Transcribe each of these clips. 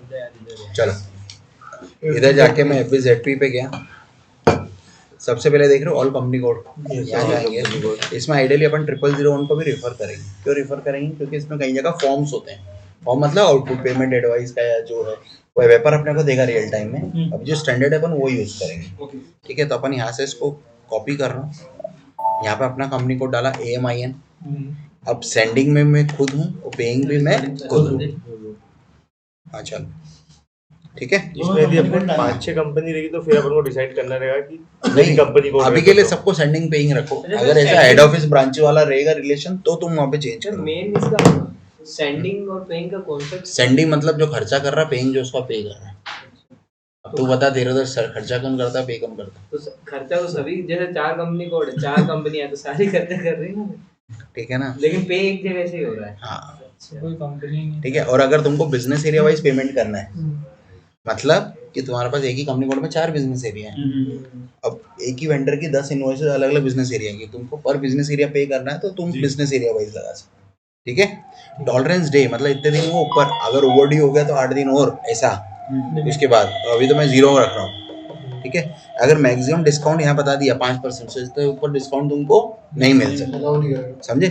चलो इधर जाके मैं FBZP पे गया, सबसे पहले देख रहे हो ऑल कंपनी कोड, यहाँ जाएंगे। इसमें आइडियली अपन 0001 को भी रेफर करेंगे। क्यों रेफर करेंगे? क्योंकि इसमें कई जगह फॉर्म्स होते हैं। फॉर्म मतलब आउटपुट पेमेंट एडवाइस का या जो है वो वेपर अपने को देगा रियल टाइम में। अब जो स्टैंडर्ड है अपन वो यूज करेंगे, ठीक है। तो अपन यहाँ से इसको कॉपी कर रहा हूँ, यहाँ पे अपना कंपनी कोड डाला AMIN। अब सेंडिंग में मैं खुद हूँ और पेइंग भी मैं खुद हूँ। हाँ चलो ठीक है। इसमें यदि अपने 5-6 कंपनी रहेगी तो फिर अपन को डिसाइड करना रहेगा कि नहीं कंपनी कोड अभी के लिए सबको सेंडिंग पेइंग रखो। अगर ऐसा हेड ऑफिस ब्रांच वाला रहेगा रिलेशन तो तुम वहाँ पे चेंज करो। मेन इसका सेंडिंग और पेइंग का कॉन्सेप्ट। सेंडिंग मतलब जो खर्चा कर रहा है, पेइंग जो उसका पे कर रहा है। अब तू बता तेरे उधर सर खर्चा कम करता है पे कम करता है? तो खर्चा तो सभी, जैसे 4 कंपनी कोड है, 4 कंपनी है तो सारी खर्चा कर रही है, ठीक है ना। लेकिन पे एक जगह से ही हो रहा है। हाँ कोई कंपनी नहीं, ठीक है। और अगर तुमको बिजनेस एरिया वाइज पेमेंट करना है, मतलब कि तुम्हारे पास एक ही कंपनी कोड में 4 बिजनेस एरिया है, अब एक ही वेंडर की 10 इनवॉइसेस अलग अलग बिजनेस एरिया की, तुमको पर बिजनेस एरिया पे करना है तो तुम बिजनेस एरिया वाइज लगा सकते हो, ठीक है। टॉलरेंस डे मतलब इतने दिन वो ऊपर, अगर ओवरड्यू हो गया तो 8 दिन और ऐसा। उसके बाद अभी तो मैं 0 रख रहा हूँ, ठीक है। अगर मैक्सिमम डिस्काउंट यहाँ बता दिया 5% से, इसके ऊपर डिस्काउंट तुमको नहीं मिल सकता, समझे।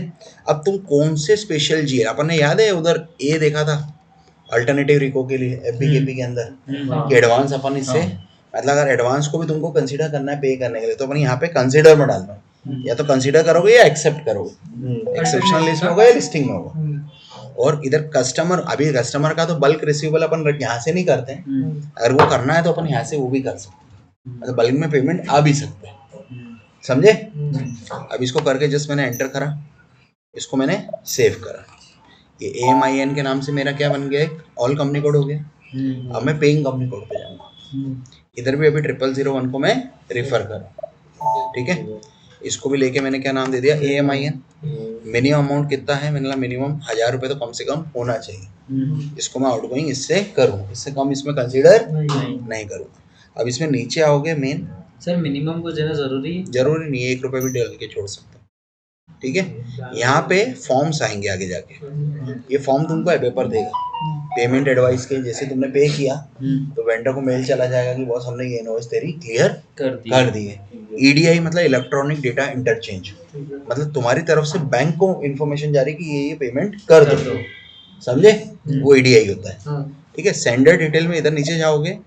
अब तुम कौन से स्पेशल जी, अपन ने याद है उधर ए देखा था अल्टरनेटिव रिको के लिए FBKP के अंदर कि एडवांस अपन इससे, मतलब अगर एडवांस को भी तुमको कंसीडर करना है पे करने के लिए तो अपन यहाँ पे कंसीडर में डाल दो, या तो कंसीडर करोगे या एक्सेप्ट करोगे, एक्सेप्शनल लिस्ट में होगा या लिस्टिंग में होगा। और इधर कस्टमर, अभी कस्टमर का तो बल्क रिसीवेबल अपन यहाँ से नहीं करते हैं, अगर वो करना है तो अपन यहाँ से वो भी कर सकते हैं, मतलब बल्क में पेमेंट आ भी सकते हैं, समझे। अब इसको करके जस्ट मैंने एंटर करा, इसको मैंने सेव करा, ये AMIN के नाम से मेरा क्या बन गया, एक ऑल कंपनी कोड हो गया। अब मैं पेइंग कंपनी कोड पे जाऊंगा, इधर भी अभी 0001 को मैं रेफर करूँ, ठीक है। इसको भी लेके मैंने क्या नाम दे दिया AMIN। मिनिमम अमाउंट कितना है, मैंने मिनिमम 1000 रुपये तो कम से कम होना चाहिए। इसको मैं आउटगोइंग इससे करूँ, इससे कम इसमें कंसीडर नहीं करूँगा। अब इसमें नीचे आओगे मेन, सर मिनिमम को देना जरूरी है? जरूरी नहीं है, 1 रुपये भी डाल के छोड़ सकते हो, ठीक है। यहाँ पे फॉर्म्स आएंगे आगे जाके, ये फॉर्म तुमको पेपर देगा पेमेंट एडवाइस के। जैसे तुमने पे किया तो वेंडर को मेल चला जाएगा कि बॉस हमने ये इनवॉइस तेरी क्लियर कर दी है। EDI मतलब इलेक्ट्रॉनिक डेटा इंटरचेंज, मतलब तुम्हारी तरफ से बैंक को इन्फॉर्मेशन जा रही है कि ये पेमेंट कर दो, समझे, वो EDI होता है, ठीक है। सेंडर डिटेल में इधर नीचे जाओगे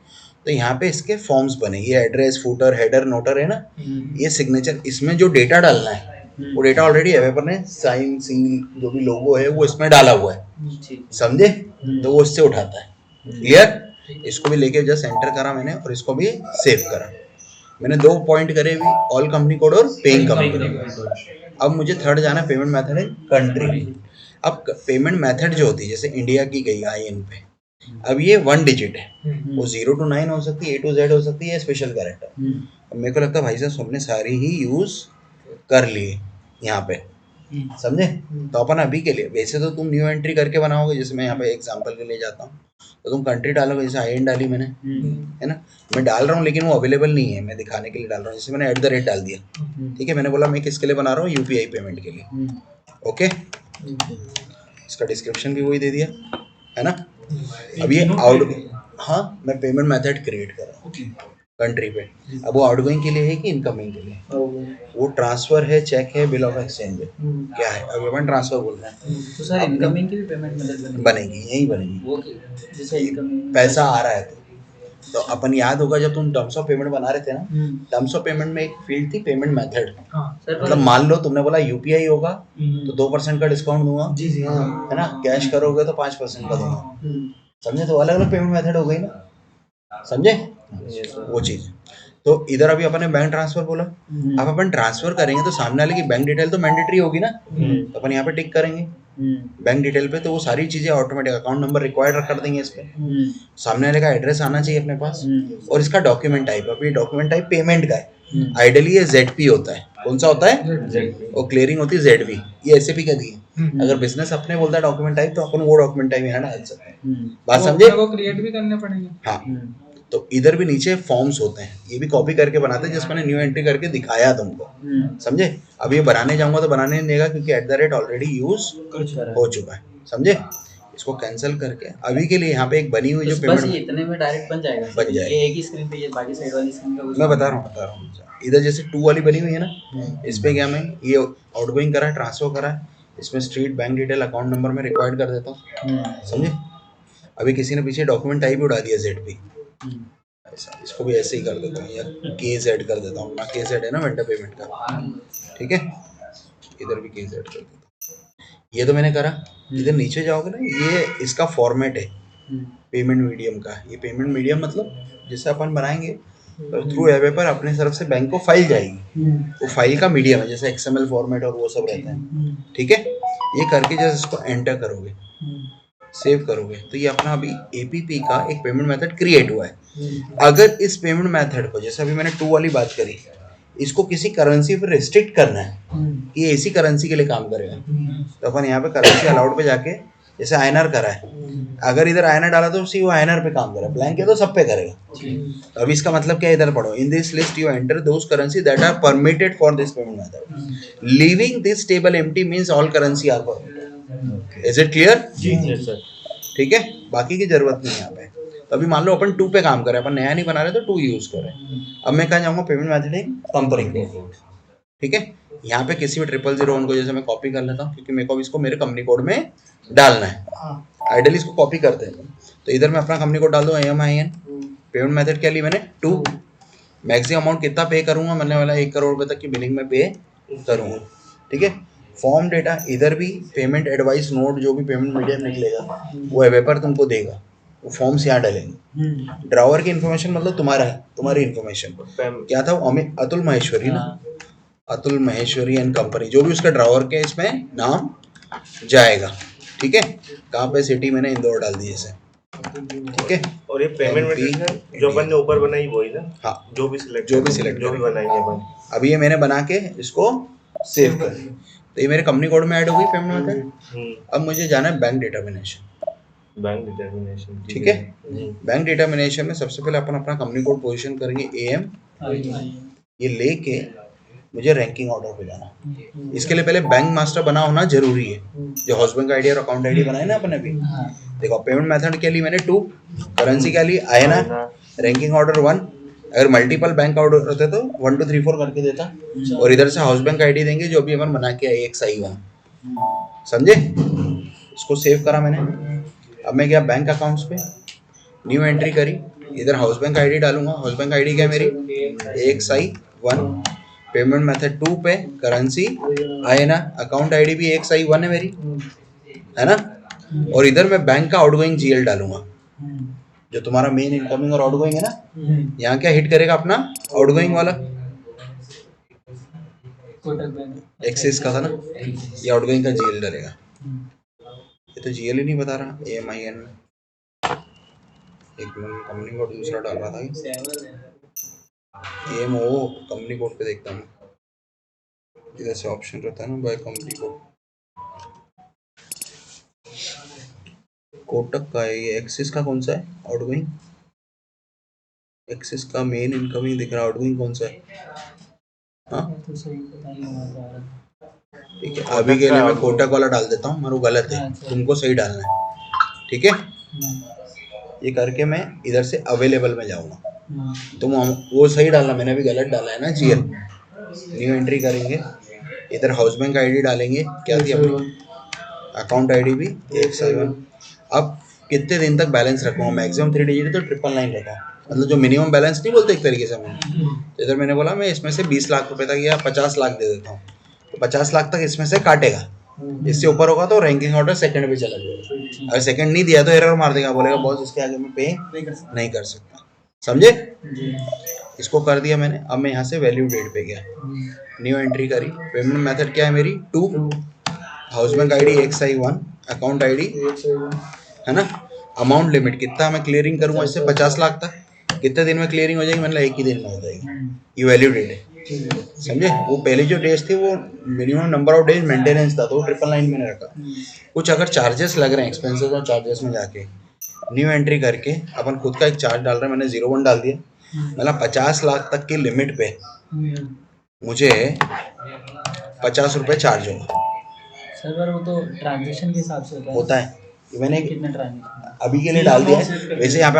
तो यहाँ पे इसके फॉर्म्स बने, ये एड्रेस, फूटर, हेडर, नोटर है ना, ये सिग्नेचर, इसमें जो डेटा डालना है वो डेटा ऑलरेडी वेपर ने साइन सील जो भी लोगो है वो इसमें डाला हुआ है, समझे, तो वो इससे उठाता है, क्लियर। इसको भी लेके जस्ट एंटर करा मैंने और इसको भी सेव करा। मैंने 2 पॉइंट करे भी, ऑल कंपनी कोड और पेइंग कंपनी कोड। अब मुझे थर्ड जाना पेमेंट मेथड है कंट्री। अब पेमेंट मेथड जो होती है, जैसे इंडिया की गई IN पे, अब ये 1 डिजिट है, वो 0 to 9 हो सकती है, A to Z हो सकती है, स्पेशल कैरेक्टर। अब मेरे को लगता है भाई साहब सबने सारी ही यूज कर लिए यहाँ पे, समझे। तो अपन अभी के लिए, वैसे तो तुम न्यू एंट्री करके बनाओगे, जैसे मैं यहाँ पे एग्जांपल के लिए जाता हूँ तो तुम कंट्री डालोगे, जैसे IN डाली मैंने, है ना, मैं डाल रहा हूँ लेकिन वो अवेलेबल नहीं है, मैं दिखाने के लिए डाल रहा हूँ। जैसे मैंने @ डाल दिया, ठीक है, मैंने बोला मैं किसके लिए बना रहा हूँ, UPI पेमेंट के लिए, ओके। इसका डिस्क्रिप्शन भी वही दे दिया, है ना। अब ये आउट, हाँ मैं पेमेंट मेथड क्रिएट कर रहा हूँ कंट्री पे। अब वो आउटगोइंग के लिए है कि इनकमिंग के लिए, वो ट्रांसफर है, चेक है, बिल ऑफ एक्सचेंज है, क्या है, अब अपन ट्रांसफर बोल रहे हैं। तो सर इनकमिंग की भी पेमेंट मेथड बनेगी, यही बनेगी, वो जैसे इनकमिंग पैसा आ रहा है तो अपन याद होगा जब तुम टर्म्स ऑफ पेमेंट बना रहे थे ना, टर्म्स ऑफ पेमेंट में एक फील्ड थी पेमेंट मेथड, मतलब मान लो तुमने बोला UPI होगा तो 2% का डिस्काउंट दूंगा, है ना, कैश करोगे तो 5% का दूंगा, समझे। तो अलग अलग पेमेंट मेथड हो गई ना, समझे, वो चीज। तो इधर अभी अपन ने बैंक ट्रांसफर बोला, अब अपन ट्रांसफर करेंगे तो सामने वाले की बैंक डिटेल तो मैंडेटरी होगी ना, तो अपन यहाँ पे टिक करेंगे बैंक डिटेल पे, तो वो सारी चीजें ऑटोमेटिक, अकाउंट नंबर रिक्वायर्ड कर देंगे इस पे, सामने वाले का एड्रेस आना चाहिए अपने पास, और इसका डॉक्यूमेंट टाइप, अभी डॉक्यूमेंट टाइप पेमेंट का है, आइडियली ये ZP होता है, कौन सा होता है, और क्लियरिंग होती है ZV, ये SAP का दी है। अगर बिजनेस अपने बोलता है डॉक्यूमेंट टाइप तो अपन वो डॉक्यूमेंट टाइप यहाँ डाल सकते हैं, बात समझे, को क्रिएट भी करने पड़ेंगे। हाँ। तो इधर भी नीचे फॉर्म्स होते हैं, ये भी कॉपी करके बनाते हैं, जिस मैंने न्यू एंट्री करके दिखाया तुमको, समझे। अब ये बनाने जाऊंगा तो बनाने नहीं देगा क्योंकि @ ऑलरेडी यूज हो चुका है, समझे। इसको कैंसिल करके अभी के लिए यहाँ पे एक बनी हुई जो तो बस ये पेमेंट इतने में डायरेक्ट बन जाएगा बन जाएगा। ये एक ही स्क्रीन पे ये बाकी साइड वाली स्क्रीन का कुछ मैं काम बता रहा हूँ इधर जैसे 2 वाली बनी हुई है ना, इस पे क्या मैं ये आउटगोइंग करा, ट्रांसफर करा, इसमें street, bank detail, account number में रिक्वायर्ड कर देता हूँ, समझे। अभी किसी ने पीछे डॉक्यूमेंट टाइप ही उड़ा दिया जेड पे, ऐसा इसको भी ऐसे ही कर देता हूँ, या केस ऐड कर देता हूँ, अपना केस ऐड है ना वेंडर पेमेंट का, ठीक है, इधर भी केस ऐड कर देता हूँ। ये तो मैंने करा। इधर नीचे जाओगे ना, ये इसका फॉर्मेट है पेमेंट मीडियम का। ये पेमेंट मीडियम मतलब जैसे अपन बनाएंगे तो थ्रू एवे पर अपने तरफ से बैंक को फाइल जाएगी, वो फाइल का मीडियम है, जैसे एक्सएमएल फॉर्मेट और वो सब रहता है, ठीक है। ये करके जैसे इसको एंटर करोगे, सेव करोगे, तो ये अपना अभी एपीपी का एक पेमेंट मेथड क्रिएट हुआ है। अगर इस पेमेंट मेथड को, जैसे अभी मैंने 2 वाली बात करी, इसको किसी करेंसी पर रिस्ट्रिक्ट करना है कि ये इसी करेंसी के लिए काम करेगा, तो अपन यहाँ पे करेंसी अलाउड पे जाके जैसे आईएनआर करा है, अगर इधर आईएनआर डाला तो उसी वो आईएनआर पे काम करेगा, ब्लैंक है तो सब पे करेगा। तो अभी इसका मतलब क्या है, इधर पढ़ो, in this list you enter those currency that are permitted for this payment method, leaving this table empty means all currency are permitted. Is it clear? Yes sir. ठीक है, बाकी की जरूरत नहीं है यहाँ पे। तो अभी मान लो अपन 2 पे काम करें, अपन नया नहीं बना रहे तो 2 यूज करें। अब मैं कहाँ जाऊँगा, पेमेंट मेथड है कंपनी कोड, ठीक है। यहाँ पे किसी भी 000 को जैसे मैं कॉपी कर लेता हूँ, क्योंकि मेरे को इसको मेरे कंपनी कोड में डालना है, आइडियली इसको कॉपी करते हैं। तो इधर मैं अपना कंपनी कोड डाल दूँ AMIN, पेमेंट मेथड क्या ली मैंने 2, मैक्सिमम अमाउंट कितना पे करूँगा, मैंने वाला 1 करोड़ रुपये तक की बिलिंग में पे करूँगा, ठीक है। फॉर्म डेटा इधर भी पेमेंट एडवाइस नोट, जो भी पेमेंट मीडियम निकलेगा वो वेपर तुमको देगा, वो फॉर्म्स यहाँ डालेंगे। ड्रावर की इन्फॉर्मेशन मतलब तुम्हारा है, तुम्हारी इन्फॉर्मेशन क्या था, अमित अतुल महेश्वरी ना, अतुल महेश्वरी एंड कंपनी, जो भी उसका ड्रावर के इसमें नाम जाएगा, ठीक है। कहाँ पे सिटी मैंने इंदौर डाल दी जैसे, ठीक है। और ये पेमेंट मेथड जो अपन ने ऊपर बनाई वही ना? हाँ, जो भी सिलेक्ट जो भी बनाएंगे अपन। अभी ये मैंने बना के इसको सेव कर दिया, तो ये मेरे कंपनी कोड में ऐड हो गई पेमेंट मेथड। अब मुझे जाना है बैंक डिटर्मिनेशन, बैंक डिटर्मिनेशन, ठीक है। बैंक डिटर्मिनेशन में सबसे पहले अपन अपना कंपनी कोड पोजीशन करेंगे AM, ये लेके मुझे रैंकिंग ऑर्डर पे जाना। इसके लिए पहले बैंक मास्टर बना होना जरूरी है, जो हाउस बैंक आईडी और अकाउंट आईडी बनाए ना अपन अभी। देखो पेमेंट मेथड के लिए मैंने 2, करेंसी के लिए INR, रैंकिंग ऑर्डर 1, अगर मल्टीपल बैंक ऑर्डर होते तो 1 2 3 4 करके देता, और इधर से हाउस बैंक आईडी देंगे जो भी अपन बना के आए XI1, समझे। इसको सेव करा मैंने। अब मैं गया बैंक अकाउंट्स पे, न्यू एंट्री करी, इधर हाउस बैंक आईडी डालूंगा, हाउस बैंक आईडी क्या है मेरी XI1, पेमेंट मेथड 2 पे करेंसी INR, अकाउंट आईडी भी XI1 है मेरी, है ना। और इधर मैं बैंक का आउटगोइंग GL डालूंगा, जो तुम्हारा मेन इनकमिंग और आउटगोइंग है ना, यहाँ क्या हिट करेगा अपना आउटगोइंग वाला, एक्सिस का था ना, ये आउटगोइंग का GL डलेगा। ये तो GL ही नहीं बता रहा, AMIN में एक मिनट, कंपनी कोड दूसरा डाल रहा था, AMO कंपनी कोड पे देखता हूँ, इधर से ऑप्शन रहता है ना बाय कंपनी कोड, कोटक का है ये, एक्सिस का कौन सा है आउटगोइंग, एक्सिस का मेन इनकमिंग दिख रहा है, आउटगोइंग कौन सा है, हाँ ठीक है। अभी के लिए मैं कोटक वाला डाल देता हूँ, मारो गलत है, तुमको सही डालना है, ठीक है। ये करके मैं इधर से अवेलेबल में जाऊँगा, तुम वो सही डालना, मैंने भी गलत डाला है ना GL। न्यू एंट्री करेंगे, इधर हाउस बैंक आईडी डालेंगे, क्या थी अपनी अकाउंट आईडी भी XI1। अब कितने दिन तक बैलेंस रखूँगा, मैक्सिमम 3 डिजिट तो 999 रहता है, मतलब जो मिनिमम बैलेंस नहीं बोलते एक तरीके से मैं, तो इधर मैंने बोला मैं इसमें से 20 लाख रुपए तक या 50 लाख दे देता हूँ, तो 50 लाख तक इसमें से काटेगा, इससे ऊपर होगा तो रैंकिंग ऑर्डर सेकंड पे चला जाएगा, अगर सेकंड नहीं दिया तो एरर मार देगा, बोलेगा बॉस इसके आगे मैं पे नहीं कर सकता, समझे। इसको कर दिया मैंने। अब मैं यहाँ से वैल्यू डेट पे गया, न्यू एंट्री करी, पेमेंट मेथड क्या है मेरी 2, house bank ID XI1, account ID है ना, अमाउंट लिमिट कितना मैं क्लियरिंग करूँगा इससे 50 लाख तक, कितने दिन में क्लियरिंग हो जाएगी, मतलब 1 ही दिन में हो जाएगी, ये वैल्यू डेट है, समझे। वो पहली जो डेज थी वो minimum number of days maintenance था, तो वो 999 मैंने रखा। कुछ अगर चार्जेस लग रहे हैं, एक्सपेंसेस और चार्जेस में जाके न्यू एंट्री करके अपन खुद का एक चार्ज डाल रहे हैं, मैंने 01 डाल दिया, मतलब 50 लाख तक की लिमिट पे मुझे 50 रुपये चार्ज होगा। सर वो तो ट्रांजेक्शन के हिसाब से होता है, ये मैंने कितने ट्रांजेक्शन अभी के लिए डाल दिया है। वैसे यहाँ पे हम